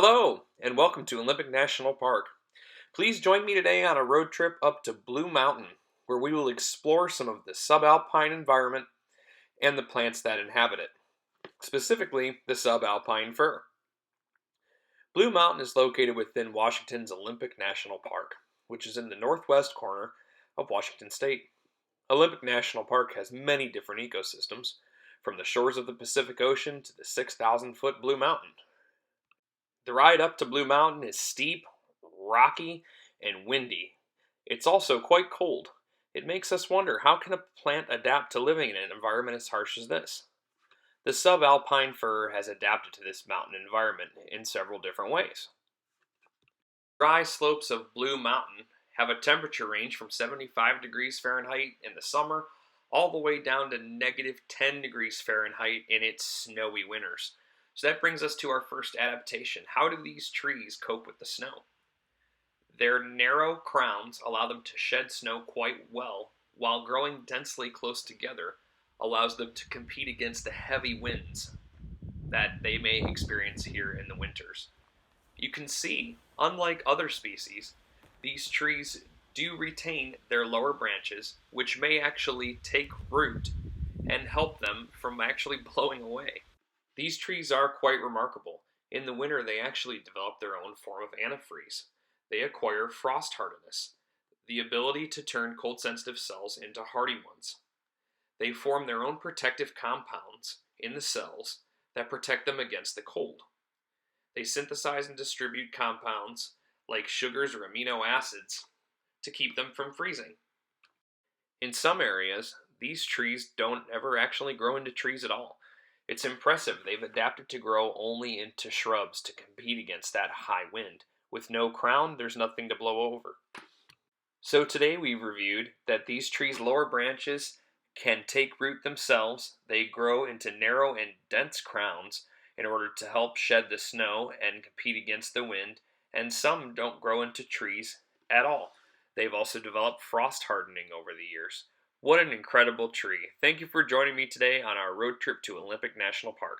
Hello, and welcome to Olympic National Park. Please join me today on a road trip up to Blue Mountain, where we will explore some of the subalpine environment and the plants that inhabit it, specifically the subalpine fir. Blue Mountain is located within Washington's Olympic National Park, which is in the northwest corner of Washington State. Olympic National Park has many different ecosystems, from the shores of the Pacific Ocean to the 6,000-foot Blue Mountain. The ride up to Blue Mountain is steep, rocky, and windy. It's also quite cold. It makes us wonder, how can a plant adapt to living in an environment as harsh as this? The subalpine fir has adapted to this mountain environment in several different ways. Dry slopes of Blue Mountain have a temperature range from 75 degrees Fahrenheit in the summer all the way down to negative 10 degrees Fahrenheit in its snowy winters. So that brings us to our first adaptation. How do these trees cope with the snow? Their narrow crowns allow them to shed snow quite well, while growing densely close together allows them to compete against the heavy winds that they may experience here in the winters. You can see, unlike other species, these trees do retain their lower branches, which may actually take root and help them from actually blowing away. These trees are quite remarkable. In the winter, they actually develop their own form of antifreeze. They acquire frost hardiness, the ability to turn cold-sensitive cells into hardy ones. They form their own protective compounds in the cells that protect them against the cold. They synthesize and distribute compounds like sugars or amino acids to keep them from freezing. In some areas, these trees don't ever actually grow into trees at all. It's impressive they've adapted to grow only into shrubs to compete against that high wind. With no crown, there's nothing to blow over. So today we've reviewed that these trees' lower branches can take root themselves. They grow into narrow and dense crowns in order to help shed the snow and compete against the wind, and some don't grow into trees at all. They've also developed frost hardening over the years. What an incredible tree. Thank you for joining me today on our road trip to Olympic National Park.